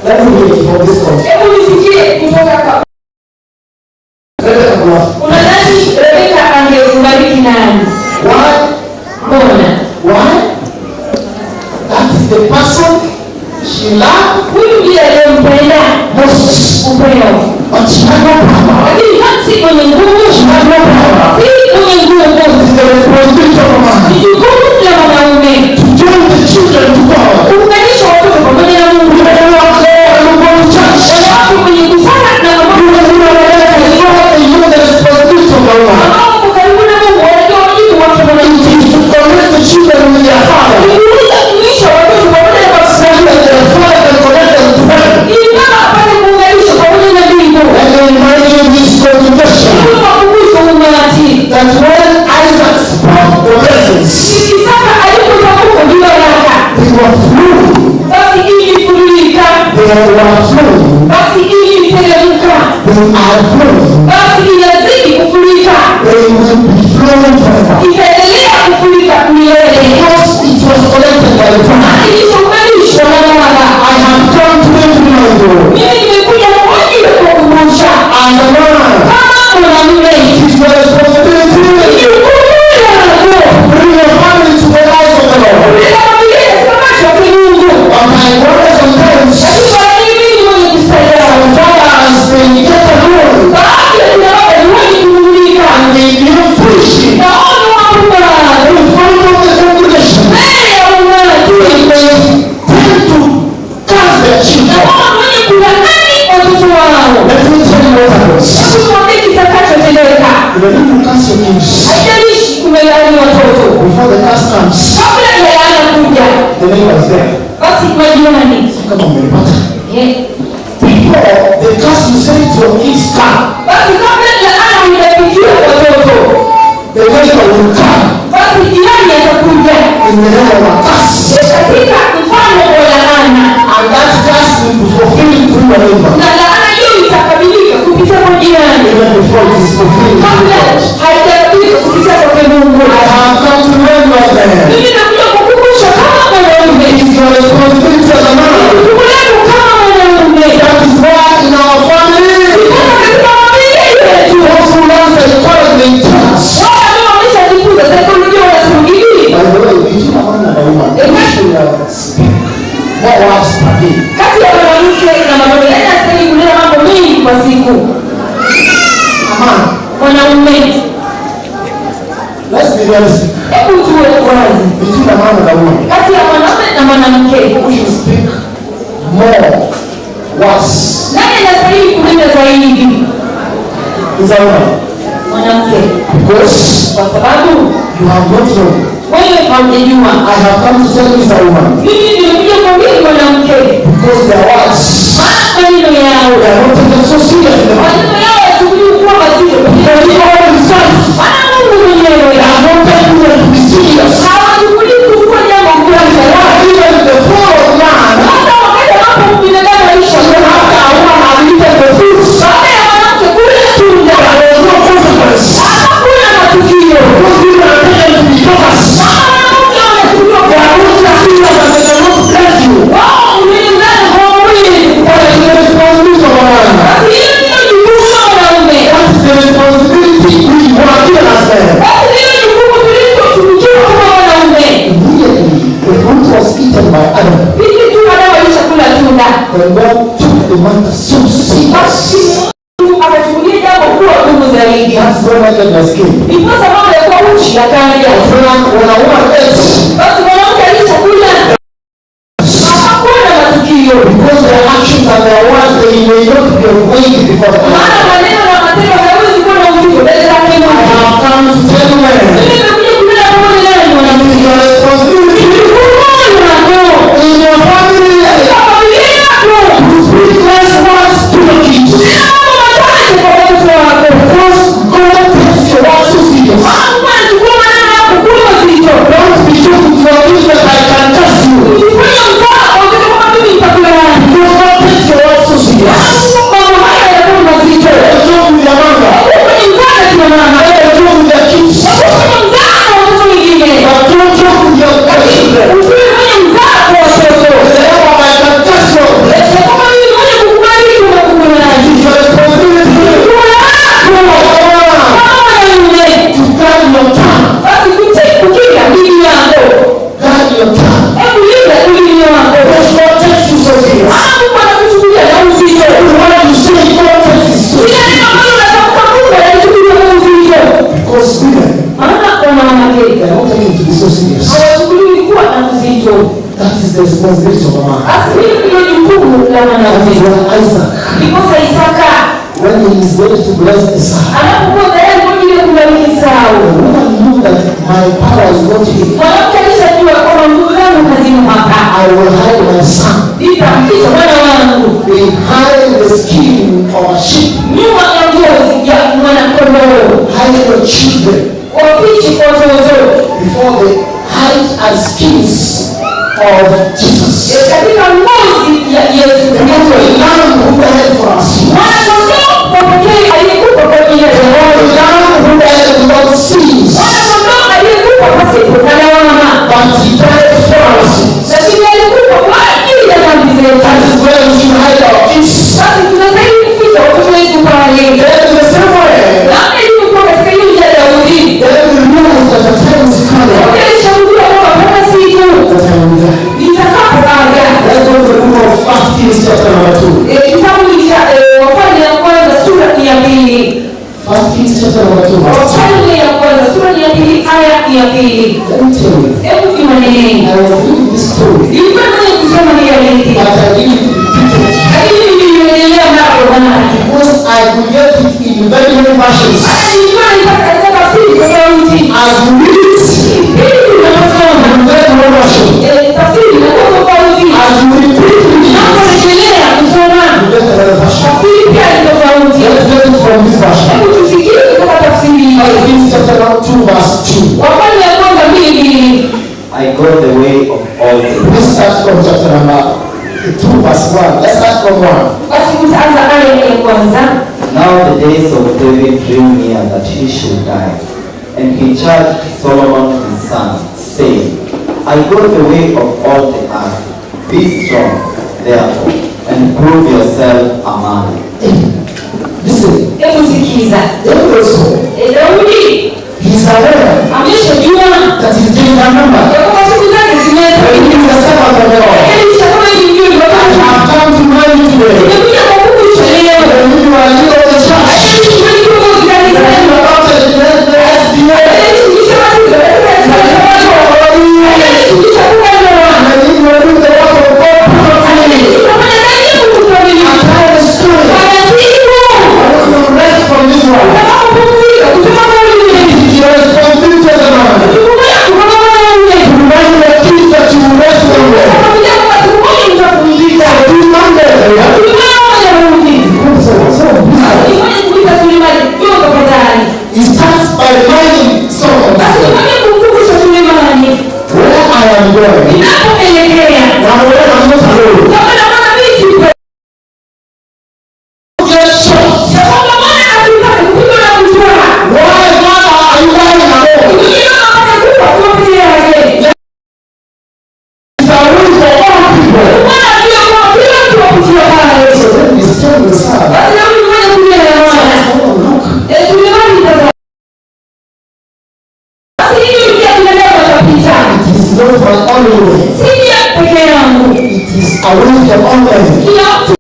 [SPEAKER 6] Let me hear it from this point.
[SPEAKER 7] Hebu nisikie kutoka kwa unadhani Rebeka angebariki nani?
[SPEAKER 6] Why?
[SPEAKER 7] Mbona?
[SPEAKER 6] Why? That is the person she loved.
[SPEAKER 7] Huyu ndiye aliyempenda
[SPEAKER 6] Most.
[SPEAKER 7] upeo.
[SPEAKER 6] But she had no power.
[SPEAKER 7] Lakini si mwenye nguvu,
[SPEAKER 6] She had no power.
[SPEAKER 7] si mwenye nguvu.
[SPEAKER 6] It is the responsibility of a man
[SPEAKER 7] Ni jukumu la mwanaume
[SPEAKER 6] to join the children to God.
[SPEAKER 7] kuunganisha watoto pamoja na Mungu.
[SPEAKER 6] You are not there and you go to church.
[SPEAKER 7] Watu kwenye kusala na
[SPEAKER 6] You
[SPEAKER 7] mambo
[SPEAKER 6] are not there and you know the responsibility of a woman.
[SPEAKER 7] ambao wako karibu na Mungu wanajua wajibu wake mwanamke.
[SPEAKER 6] It is to connect the children with their father.
[SPEAKER 7] Kuuliza kuisha watoto pamoja na baba
[SPEAKER 6] So that their father can connect them to heaven.
[SPEAKER 7] ili baba apate kuunganisha pamoja na mbingu.
[SPEAKER 6] And they remind you this contribution
[SPEAKER 7] Mungu akumbushe umati.
[SPEAKER 6] that when Isaac spoke the blessings,
[SPEAKER 7] Isaka alipotamka juu yake,
[SPEAKER 6] they were flowing.
[SPEAKER 7] basi ilifurika,
[SPEAKER 6] They were flowing.
[SPEAKER 7] basi iliteremka,
[SPEAKER 6] They are flowing.
[SPEAKER 7] basi inazidi kufurika,
[SPEAKER 6] They will be flowing forever.
[SPEAKER 7] itaendelea kufurika milele.
[SPEAKER 6] Because it was connected by the father.
[SPEAKER 7] Ilichounganishwa na baba.
[SPEAKER 6] I have come to remind you
[SPEAKER 7] Mimi nimekuja kwa ajili ya kukumbusha
[SPEAKER 6] as a man,
[SPEAKER 7] kama mwanamume,
[SPEAKER 6] it is your responsibility
[SPEAKER 7] ni jukumu lako
[SPEAKER 6] to bring your family to the house of the Lord.
[SPEAKER 7] kuleta familia katika macho ya Mungu.
[SPEAKER 6] But I wonder sometimes
[SPEAKER 7] Lakini mara nyingi mimi mwenye kusaidia
[SPEAKER 6] some fathers they get alone
[SPEAKER 7] baadhi ya kina baba ni wenye kumulika
[SPEAKER 6] and they give preaching
[SPEAKER 7] naona wapumba
[SPEAKER 6] in front of the congregation.
[SPEAKER 7] mbele ya umati
[SPEAKER 6] They tend to cast their children.
[SPEAKER 7] naona mwenye kudangani watoto wao.
[SPEAKER 6] Let me tell you what happens.
[SPEAKER 7] Hebu tuambie kitakachotendeka.
[SPEAKER 6] Even if you cast your kids
[SPEAKER 7] Haijalishi kumelaani watoto,
[SPEAKER 6] before the cast comes,
[SPEAKER 7] kabla ya laana kuja,
[SPEAKER 6] the neighbor is there.
[SPEAKER 7] basi majirani,
[SPEAKER 6] Come on, baby, butter.
[SPEAKER 7] eh,
[SPEAKER 6] Before the cast you send to your kids car,
[SPEAKER 7] basi kabla ya laana haijafikia watoto,
[SPEAKER 6] the neighbor will come
[SPEAKER 7] basi jirani atakuja
[SPEAKER 6] in the name of a cast.
[SPEAKER 7] katika mfano wa laana,
[SPEAKER 6] And that cast will be fulfilled through your neighbor.
[SPEAKER 7] na laana hiyo itakabilika kupitia kwa jirani
[SPEAKER 6] Even before it is fulfilled through
[SPEAKER 7] kabla
[SPEAKER 6] God.
[SPEAKER 7] haijakamilika kupitia kwa Mungu.
[SPEAKER 6] I have come to remind you of them.
[SPEAKER 7] Mimi nakuja kukumbusha kama mwanaume,
[SPEAKER 6] It is your responsibility as a man.
[SPEAKER 7] jukumu lako kama mwanaume,
[SPEAKER 6] That is why in our family,
[SPEAKER 7] kutoka katika familia yetu,
[SPEAKER 6] those who learn psychology in church.
[SPEAKER 7] wale ambao wameshajifunza saikolojia wanasubiri
[SPEAKER 6] By the way, between a man and a woman, they should speak more words per day.
[SPEAKER 7] kati ya mwanamke na mwanaume, yaani hastahili kunena mambo mengi kwa siku.
[SPEAKER 6] A man,
[SPEAKER 7] Mwanaume,
[SPEAKER 6] let's be realistic.
[SPEAKER 7] hebu tuwe wazi,
[SPEAKER 6] Between a man and a woman,
[SPEAKER 7] kati ya mwanaume na mwanamke,
[SPEAKER 6] we should speak more words.
[SPEAKER 7] nani anastahili kunena zaidi?
[SPEAKER 6] Is a woman.
[SPEAKER 7] Mwanamke,
[SPEAKER 6] Because
[SPEAKER 7] kwa sababu
[SPEAKER 6] you have not known.
[SPEAKER 7] wewe haujajua.
[SPEAKER 6] I have come to tell you is a woman.
[SPEAKER 7] Mimi nimekuja kuambia mwanamke,
[SPEAKER 6] Because their words,
[SPEAKER 7] maneno yao,
[SPEAKER 6] they are not taken so serious in the Bible.
[SPEAKER 7] maneno yao yachukuliwa kuwa mazito.
[SPEAKER 6] Because God himself
[SPEAKER 7] Bwana Mungu mwenyewe
[SPEAKER 6] has not taken them to be serious.
[SPEAKER 7] hawachukulii kuwa jambo kubwa.
[SPEAKER 6] Even the fall of man,
[SPEAKER 7] Hata wakati ambapo binadamu alisha
[SPEAKER 6] even after a woman had eaten the fruit,
[SPEAKER 7] baada ya mwanamke kula tunda,
[SPEAKER 6] there was no consequence.
[SPEAKER 7] hakuna matukio.
[SPEAKER 6] Those people are taken to be jokers.
[SPEAKER 7] Mwanamke anachukuliwa
[SPEAKER 6] They
[SPEAKER 7] kwa
[SPEAKER 6] are not serious and they cannot bless you.
[SPEAKER 7] wao ulimzani hawawezi.
[SPEAKER 6] But it is the responsibility of a man.
[SPEAKER 7] Basi hiyo ndio jukumu la mwanaume.
[SPEAKER 6] That is the responsibility we were given as men.
[SPEAKER 7] Basi hiyo jukumu tulichochukuliwa kama wanaume.
[SPEAKER 6] Immediately, the fruit was eaten by Adam.
[SPEAKER 7] Pindi tu Adamu alishakula tunda,
[SPEAKER 6] When God took the matter so serious,
[SPEAKER 7] basi Mungu akachukulia jambo kuwa gumu zaidi.
[SPEAKER 6] that's when I can escape.
[SPEAKER 7] Ndiposa mambo ya kuwa uchi yakaja.
[SPEAKER 6] When a woman ate,
[SPEAKER 7] Basi mwanamke alishakula hapakuwa na matukio,
[SPEAKER 6] because their actions and their words, they may not be of weight before the
[SPEAKER 7] maana
[SPEAKER 6] Lord.
[SPEAKER 7] maneno na matendo hayawezi kuwa na uzito mbele zake
[SPEAKER 6] I
[SPEAKER 7] Mungu.
[SPEAKER 6] have come to tell you men,
[SPEAKER 7] Mimi nimekuja kunena pamoja nawe
[SPEAKER 6] it
[SPEAKER 7] mwanamke.
[SPEAKER 6] is your responsibility
[SPEAKER 7] Jukumu lako
[SPEAKER 6] in your family
[SPEAKER 7] katika familia yako
[SPEAKER 6] to speak less words to your kids.
[SPEAKER 7] nena mambo machache kwa watoto wako.
[SPEAKER 6] Because God takes your words so serious.
[SPEAKER 7] Mungu anachukua maneno yako kuwa mazito.
[SPEAKER 6] Don't watoto ndio kachildren.
[SPEAKER 7] Ukifanya mzako watoto.
[SPEAKER 6] Leo maikateso.
[SPEAKER 7] Leo kama ni mmoja kukubali kwa kukunaji.
[SPEAKER 6] Your responsibility. To guard your tongue.
[SPEAKER 7] Basi kukiga bibi yako.
[SPEAKER 6] Guard your tongue.
[SPEAKER 7] Hebu linda bibi yako.
[SPEAKER 6] Because God takes you so serious.
[SPEAKER 7] Mungu anakuchukulia na uzito.
[SPEAKER 6] What you say God takes you so
[SPEAKER 7] Bila
[SPEAKER 6] serious.
[SPEAKER 7] neno ambalo unataka Mungu anachukulia na uzito.
[SPEAKER 6] Because women,
[SPEAKER 7] Maana kwa wanawake
[SPEAKER 6] they are not taking to be so serious.
[SPEAKER 7] hawachukuliwi kuwa na uzito.
[SPEAKER 6] That is the responsibility of a man.
[SPEAKER 7] Basi hili ndilo jukumu la
[SPEAKER 6] That
[SPEAKER 7] mwanamke.
[SPEAKER 6] is when Isaac,
[SPEAKER 7] Ndiposa Isaka
[SPEAKER 6] when he is ready to bless Esau,
[SPEAKER 7] anapokuwa tayari kwa ajili ya kumbariki Esau.
[SPEAKER 6] the woman knew that my power is not here.
[SPEAKER 7] Mwanamke alishajua kwamba nguvu zangu hazimo hapa.
[SPEAKER 6] I will hide my son
[SPEAKER 7] Nitamficha mwana wangu
[SPEAKER 6] behind the skin of a sheep.
[SPEAKER 7] nyuma ya ngozi ya mwanakondoo.
[SPEAKER 6] Hide your children
[SPEAKER 7] Wafiche watoto
[SPEAKER 6] before the hide and skins of Jesus.
[SPEAKER 7] katika ngozi ya Yesu
[SPEAKER 6] Because
[SPEAKER 7] Kristo.
[SPEAKER 6] the lamb who died for us,
[SPEAKER 7] Mwanakondoo wa pekee aliyekufa kwa ajili ya
[SPEAKER 6] the
[SPEAKER 7] dhambi.
[SPEAKER 6] lamb who died without sins,
[SPEAKER 7] Mwanakondoo aliyekufa pasipo na lawama.
[SPEAKER 6] but he died for us.
[SPEAKER 7] Lakini alikufa kwa ajili ya dhambi zetu.
[SPEAKER 6] That is where we should hide our kids.
[SPEAKER 7] Basi tunastahili kuficha watoto wetu pale.
[SPEAKER 6] Then in the same way,
[SPEAKER 7] Namna ilivyokuwa katika ile ya Daudi.
[SPEAKER 6] then we know that the time is coming
[SPEAKER 7] Daudi alishauriwa kwamba kuna siku
[SPEAKER 6] that I will die.
[SPEAKER 7] nitakapoaga.
[SPEAKER 6] Let's go to the book of 1 Kings chapter number 2.
[SPEAKER 7] Kitabu cha Wafalme ya kwanza sura ya pili.
[SPEAKER 6] 1 Kings chapter number 2.
[SPEAKER 7] Wafalme ya kwanza sura ya pili aya ya pili.
[SPEAKER 6] Let me tell you,
[SPEAKER 7] Hebu kimaneni.
[SPEAKER 6] I was reading this story,
[SPEAKER 7] Nilikuwa nataka kusoma hii hadithi.
[SPEAKER 6] but I didn't repeat it
[SPEAKER 7] Lakini niliendelea mara kwa mara.
[SPEAKER 6] because I could get it in very many versions.
[SPEAKER 7] Nilikuwa nataka katika tafsiri tofauti.
[SPEAKER 6] As you read it,
[SPEAKER 7] Hili tunasoma.
[SPEAKER 6] you get one version.
[SPEAKER 7] Tafsiri inakuwa tofauti.
[SPEAKER 6] As you repeat it,
[SPEAKER 7] Tunapoendelea kusoma,
[SPEAKER 6] you get another version.
[SPEAKER 7] tafsiri pia ni tofauti.
[SPEAKER 6] Let's get it from this version.
[SPEAKER 7] Hebu tusikie kutoka tafsiri hii.
[SPEAKER 6] 1 Kings chapter number 2 verse 2.
[SPEAKER 7] Wafalme ya kwanza 2:2.
[SPEAKER 8] I go the way of all things.
[SPEAKER 6] Let's start from chapter number 2 verse 1. Let's start from 1.
[SPEAKER 7] Basi tutaanza aya ya kwanza.
[SPEAKER 8] Now the days of David drew near that he should die, and he charged Solomon his son, saying, I go the way of all the earth. Be strong, therefore, and prove yourself a man.
[SPEAKER 6] Listen,
[SPEAKER 7] Hebu sikiza.
[SPEAKER 6] David also,
[SPEAKER 7] Daudi
[SPEAKER 6] he's aware
[SPEAKER 7] ameshajua
[SPEAKER 6] that his days are numbered.
[SPEAKER 7] ya kwamba siku zake
[SPEAKER 6] When he
[SPEAKER 7] zimehesabiwa.
[SPEAKER 6] is the servant of the Lord,
[SPEAKER 7] Elisha kama hivi ndio
[SPEAKER 6] I
[SPEAKER 7] ilivyokuwa.
[SPEAKER 6] have come to know you today.
[SPEAKER 7] Nimekuja kukukumbusha leo.
[SPEAKER 6] When you are leader of the church,
[SPEAKER 7] Lakini tulikuwa
[SPEAKER 6] when you
[SPEAKER 7] kanisani.
[SPEAKER 6] are out of the SDA,
[SPEAKER 7] Alifundisha watu katika kanisa. Alifundisha kwa ndoa.
[SPEAKER 6] when you are doing the work of God perfectly,
[SPEAKER 7] Tunafanya kazi ya Mungu kwa bidii.
[SPEAKER 6] and tell the story,
[SPEAKER 7] Kwa siku.
[SPEAKER 6] I want to rest from this one.
[SPEAKER 7] Tunapopumzika kutoka kwa
[SPEAKER 6] It
[SPEAKER 7] Mungu.
[SPEAKER 6] is your responsibility as a man
[SPEAKER 7] Jukumu lako kama mwanaume.
[SPEAKER 6] to remind your kids that you will rest from them.
[SPEAKER 7] Unakuja kwa siku moja utapumzika.
[SPEAKER 6] So do Monday,
[SPEAKER 7] Ifanye kuita Sulemani. Ndio tafadhali.
[SPEAKER 6] he starts by reminding someone
[SPEAKER 7] Basi tufanye kumkumbusha Sulemani.
[SPEAKER 6] where I am going.
[SPEAKER 7] Ninapoelekea.
[SPEAKER 6] Now where I'm not alone.
[SPEAKER 7] Kama na mwana miti.
[SPEAKER 6] Get shot.
[SPEAKER 7] Ya kwamba mwana asipate kupigwa na kujua.
[SPEAKER 6] Why God are you lying alone?
[SPEAKER 7] Mwingine anapata kufa kwa pili yake.
[SPEAKER 6] It's a rule for all people.
[SPEAKER 7] Mwana ndio kwa kila mtu wakutia pale.
[SPEAKER 6] So then he still will serve.
[SPEAKER 7] Basi na mtu mmoja kulia na mwana.
[SPEAKER 6] Oh, look.
[SPEAKER 7] Sulemani tazama. Basi hiyo pia tunaelewa tutapita.
[SPEAKER 6] It is not my only way.
[SPEAKER 7] Si ya peke yangu.
[SPEAKER 6] It is a way from all men.
[SPEAKER 7] Kila mtu.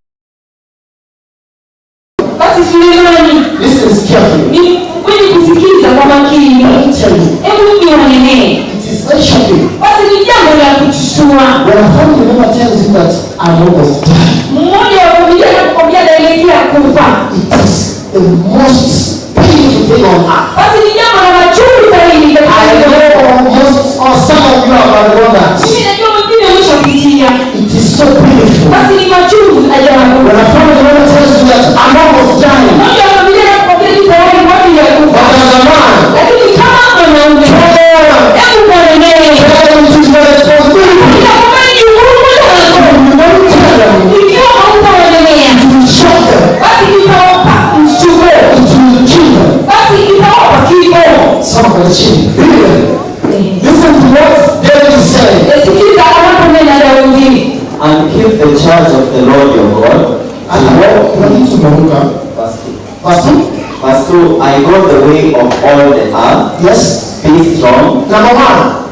[SPEAKER 7] Basi Sulemani
[SPEAKER 6] Listen carefully.
[SPEAKER 7] ni kwenye kusikiza kwa makini.
[SPEAKER 6] Let me tell you.
[SPEAKER 7] Hebu niwanenee.
[SPEAKER 6] It is very shocking
[SPEAKER 7] Basi ni jambo la kushtua.
[SPEAKER 6] when a family member tells you that I'm almost dying.
[SPEAKER 7] Mmoja wa familia anakuambia anaelekea kufa.
[SPEAKER 6] It is the most painful thing on earth.
[SPEAKER 7] Basi ni jambo la machungu zaidi katika
[SPEAKER 6] I
[SPEAKER 7] dunia.
[SPEAKER 6] know most or some of you have undergone that.
[SPEAKER 7] Mimi najua wengine wameshapitia.
[SPEAKER 6] It is so painful.
[SPEAKER 7] Basi ni machungu ajabu.
[SPEAKER 6] When a family member tells you that I'm almost dying,
[SPEAKER 7] Mmoja wa familia anakuambia ni tayari kwa ajili ya kufa.
[SPEAKER 6] but as a man,
[SPEAKER 7] Lakini kama mwanaume, hebu mwanenee.
[SPEAKER 6] it is your responsibility.
[SPEAKER 7] Ila kama ni jukumu lako,
[SPEAKER 6] You don't tell them,
[SPEAKER 7] ikiwa hautawanenea,
[SPEAKER 6] you shock them,
[SPEAKER 7] basi itawapa mshtuko.
[SPEAKER 6] it will kill them.
[SPEAKER 7] Basi itawapa kifo.
[SPEAKER 6] Some of the children,
[SPEAKER 8] keep the charge of the Lord your God.
[SPEAKER 6] Verse 2.
[SPEAKER 8] Verse 2, I go the way of all the earth.
[SPEAKER 6] Yes.
[SPEAKER 8] Be strong.
[SPEAKER 6] Number 1.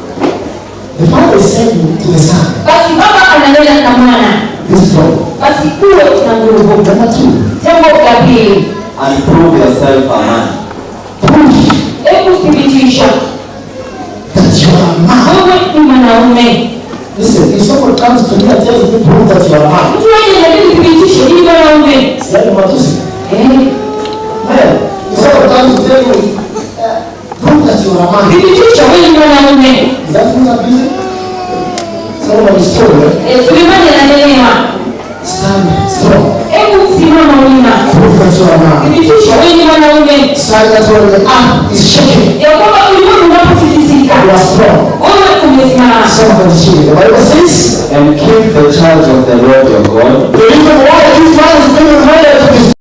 [SPEAKER 6] The Father is saying to the Son,
[SPEAKER 7] Basi baba ananena na mwana,
[SPEAKER 6] be strong.
[SPEAKER 7] basi kuwe na nguvu.
[SPEAKER 6] Number 2.
[SPEAKER 7] Jambo la pili,
[SPEAKER 8] And prove yourself a man.
[SPEAKER 6] Prove
[SPEAKER 7] hebu thibitisha
[SPEAKER 6] that you are a man.
[SPEAKER 7] wewe ni mwanaume.
[SPEAKER 6] Listen, if someone comes to me and tells me prove that you are a man,
[SPEAKER 7] Mtu aje na mimi thibitishe ni mwanaume.
[SPEAKER 6] sasa matusi. Man, if someone comes to tell you prove that you are a man,
[SPEAKER 7] Thibitisha wewe ni mwanaume.
[SPEAKER 6] is that mean abusing? Someone is told,
[SPEAKER 7] Sulemani ananelewa.
[SPEAKER 6] stand strong.
[SPEAKER 7] Hebu simama wima.
[SPEAKER 6] Prove that you are a man.
[SPEAKER 7] Thibitisha wewe ni mwanaume.
[SPEAKER 6] Sign that when the earth is shaking,
[SPEAKER 7] Ya kwamba ulimwengu unapotikisika,
[SPEAKER 6] you are strong.
[SPEAKER 7] wewe umesimama.
[SPEAKER 6] Somebody say, the Bible says,
[SPEAKER 8] And keep the charge of the Lord your God.
[SPEAKER 6] the reason why this man is being reminded to this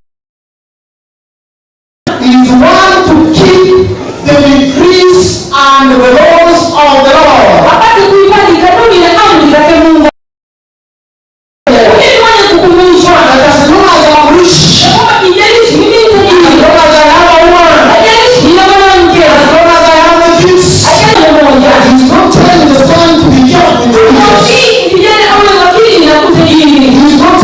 [SPEAKER 6] is one to keep the decrees and the laws of the Lord.
[SPEAKER 7] Wakati kuhifadhi kanuni na amri zake Mungu. Unifanye kukumbushwa.
[SPEAKER 6] That as long as I am rich,
[SPEAKER 7] Kama kijalishi mimi
[SPEAKER 6] as
[SPEAKER 7] nitajiri.
[SPEAKER 6] long as I have a woman,
[SPEAKER 7] Ajalishi nina mwanamke.
[SPEAKER 6] as long as I have the kids,
[SPEAKER 7] Ajalishi mmoja.
[SPEAKER 6] he's not telling the son to be careful in the religious.
[SPEAKER 7] Kijana awe makini na kutajiri.
[SPEAKER 6] He's not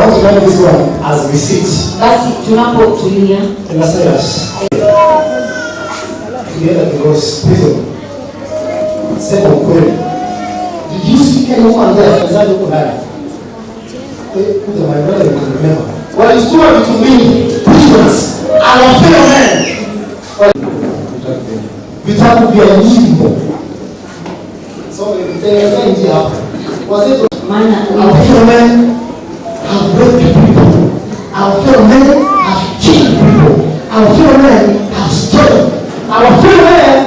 [SPEAKER 6] want to learn this one as we sit.
[SPEAKER 7] Basi tunapotulia
[SPEAKER 6] In Lasaias. Together because prison. Second query. Did you see anyone there? Is that the one? My brother can remember. What is true to me, prisoners, our fellow men. Vitabu vya nyimbo. So there was it our fellow men have raped people. Our fellow men have killed people. Our fellow men have stolen. Our fellow men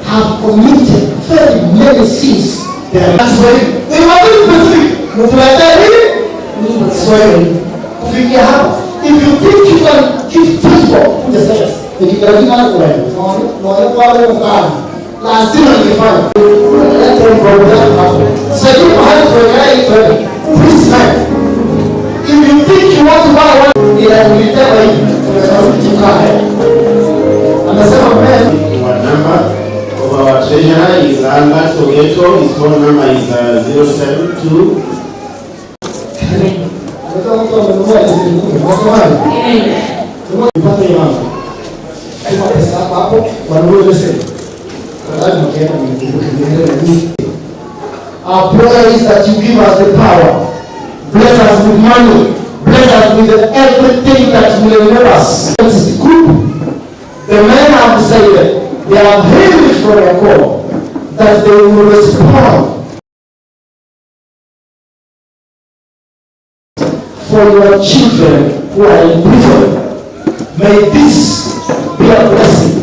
[SPEAKER 6] have committed very many sins. That's why they were very specific. If you think you can give people who desires, ikikaribia kwenu lazima nifanye sasa mahali tunaenda this time if you think you want to buy one ila ulitaka hivi tunataka anasema
[SPEAKER 1] Our number of our treasurer is Albert Ogeto. His phone number is 072.
[SPEAKER 6] Our prayer is that you give us the power, bless us with money, bless us with everything that will enable us. This is good. The men have decided, they have heard from their call, that they will respond for your children who are in prison. May this be a blessing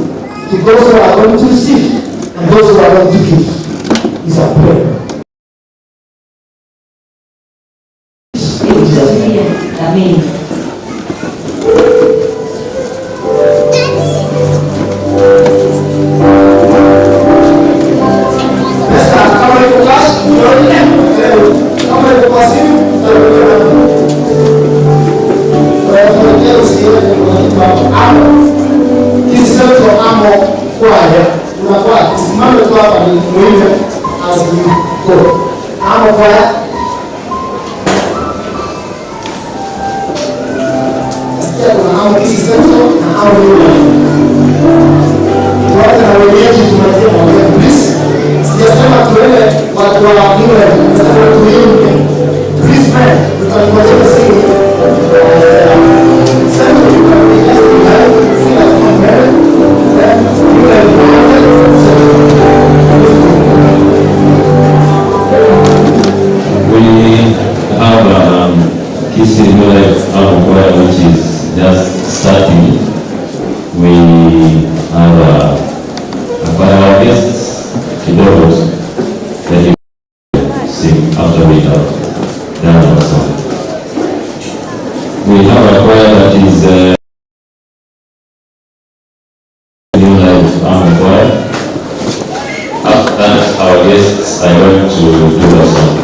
[SPEAKER 6] to those who are going to receive and those who are going to give. It's a prayer.
[SPEAKER 7] Amen.
[SPEAKER 3] We have a choir that is New Life Army Choir. After that, our guests are going to do a song.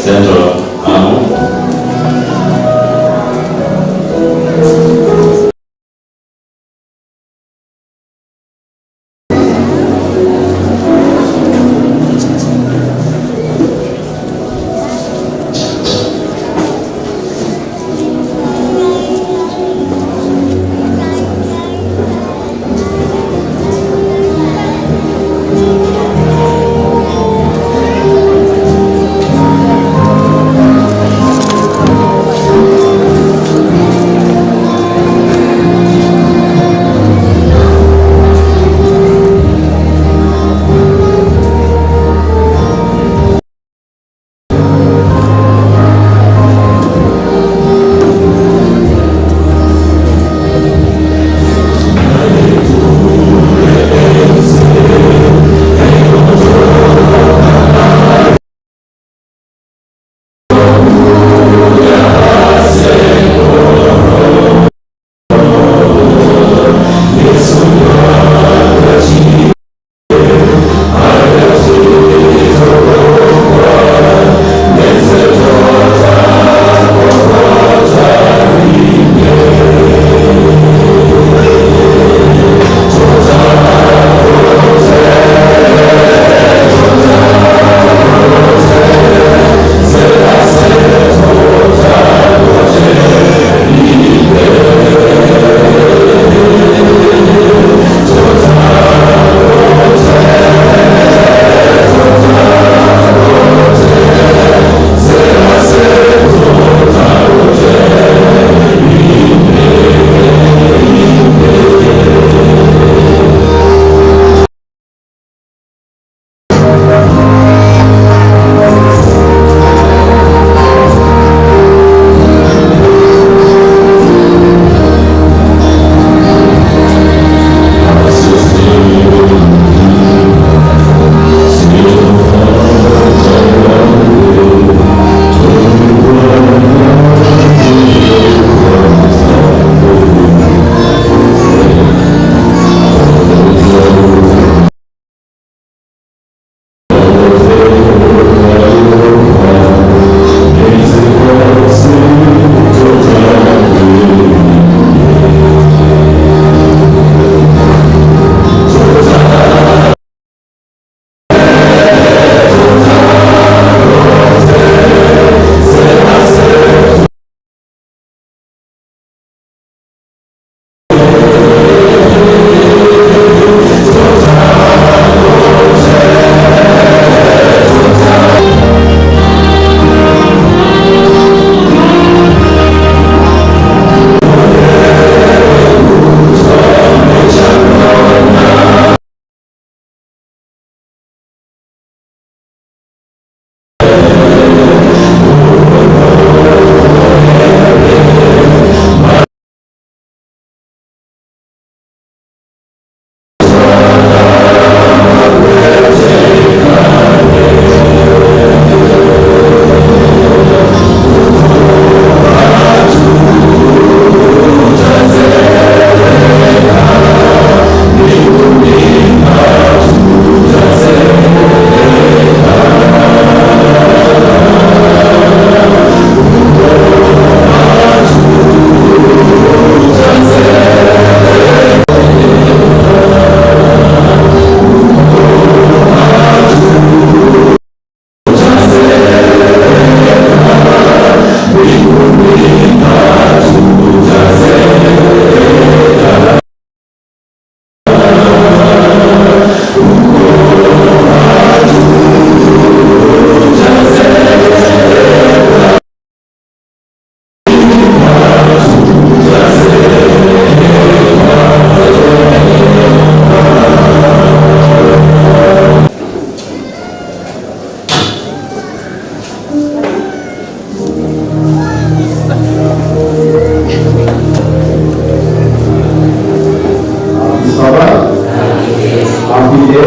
[SPEAKER 3] Central Amo.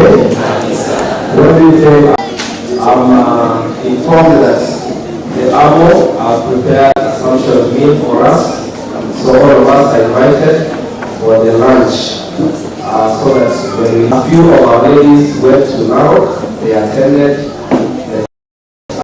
[SPEAKER 8] say? What do you say?
[SPEAKER 9] I'm informed that the AMO have prepared a sumptuous meal for us. So all of us are invited for the lunch. So that when a few of our ladies went to Narok, they attended